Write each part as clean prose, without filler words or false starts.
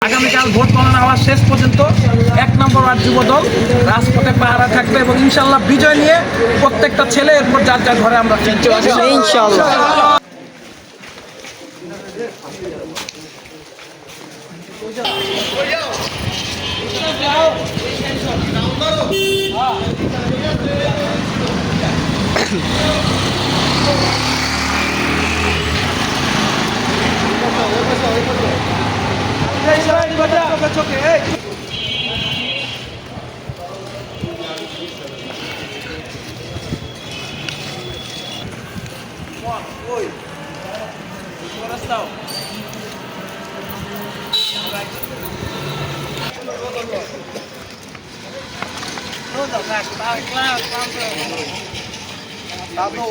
আগামীকাল ভোট গণনা হওয়ার শেষ পর্যন্ত 1 নম্বর ওয়ার্ড যুবদল রাজপথে পাহারা থাকবে এবং ইনশাল্লাহ বিজয় নিয়ে প্রত্যেকটা ছেলে এরপর যার যার ঘরে আমরা ইনশাআল্লাহ।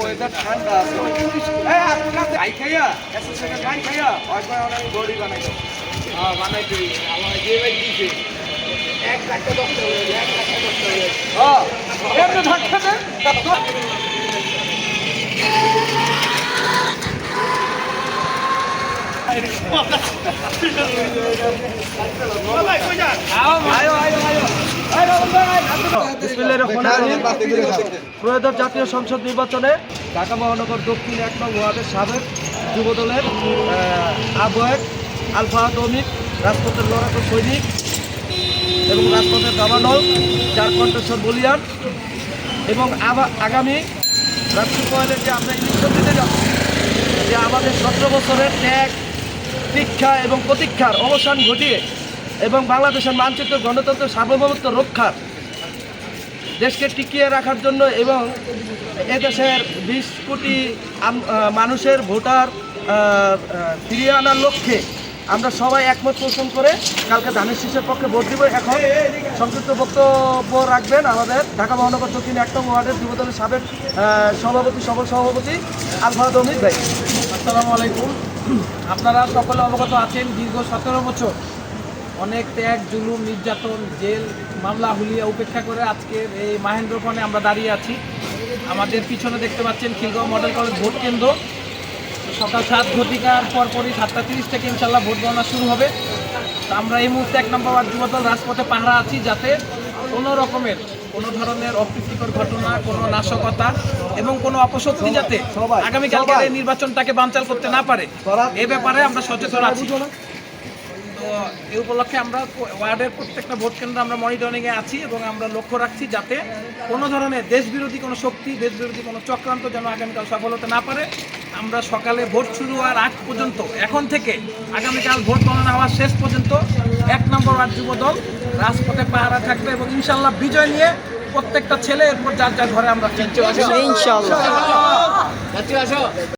ওয়েদার ঠান্ডা খাইয়া খাইয়া অনেক বডি বানাই বানাইতে আমার যে ভাই দিছে 1 লাখ টাকা দরকার হয়ে 1 লাখ টাকা দরকার হয়ে এত ধাক্কা দেন ত্রয়োদশ জাতীয় সংসদ নির্বাচনে ঢাকা মহানগর দক্ষিণ 1 নং ওয়ার্ডের সাবেক যুবদলের আহ্বায়ক আলফা দমিক, রাজপথের লড়াকু সৈনিক এবং রাজপথের দাবানল যার কণ্ঠস্বর বলিয়ান এবং আগামী রাষ্ট্রীয় পয়েলের যে আমরা ইলেকশন দিতে যাচ্ছি, যে আমাদের 17 বছরের ত্যাগ, দীক্ষা এবং প্রতীক্ষার অবসান ঘটিয়ে এবং বাংলাদেশের মানচিত্র গণতন্ত্র সার্বভৌমত্ব রক্ষার, দেশকে টিকিয়ে রাখার জন্য এবং এদেশের 20 কোটি মানুষের ভোটার ফিরিয়ে আনার লক্ষ্যে আমরা সবাই একমত পোষণ করে কালকে ধানের শীষের পক্ষে ভোট দিব। এখন সংক্ষিপ্ত বক্তব্য রাখবেন আমাদের ঢাকা মহানগর দক্ষিণ 1 নং ওয়ার্ডের যুবদলের সাবেক সভাপতি, সফল সভাপতি আলফা দমিক ভাই। আসসালামু আলাইকুম। আপনারা সকলে অবগত আছেন, দীর্ঘ 17 বছর অনেক ত্যাগ, জুলুম, নির্যাতন, জেল, মামলা, হুলিয়া উপেক্ষা করে আজকের এই মাহেন্দ্রক্ষণে আমরা দাঁড়িয়ে আছি। আমাদের পিছনে দেখতে পাচ্ছেন খিলগাঁও মডেল কলেজ ভোট কেন্দ্র। সকাল 7 ঘটিকার পরপরই 7:30 থেকে ইনশাল্লাহ ভোট গণনা শুরু হবে। তো আমরা এই মুহূর্তে 1 নম্বর ওয়ার্ড যুবদল রাজপথে পাহারা আছি, যাতে কোনো ধরনের অপ্রীতিকর ঘটনা, কোনো নাশকতা এবং কোনো অপশক্তি যাতে আগামীকালকের এই নির্বাচনটাকে বানচাল করতে না পারে, এ ব্যাপারে আমরা সচেতন আছি। তো এই উপলক্ষে আমরা ওয়ার্ডের প্রত্যেকটা ভোট কেন্দ্রে আমরা মনিটরিংয়ে আছি এবং আমরা লক্ষ্য রাখছি যাতে কোনো ধরনের দেশবিরোধী কোনো শক্তি, দেশবিরোধী কোনো চক্রান্ত যেন আগামীকাল সফল হতে না পারে। আমরা সকালে ভোট শুরু হওয়ার আগ পর্যন্ত, এখন থেকে আগামীকাল ভোট গণনা হওয়ার শেষ পর্যন্ত 1 নম্বর ওয়ার্ড যুবদল রাজপথে পাহারা থাকবে এবং ইনশাল্লাহ বিজয় নিয়ে প্রত্যেকটা ছেলে এরপর যার যার ঘরে আমরা ইনশাআল্লাহ।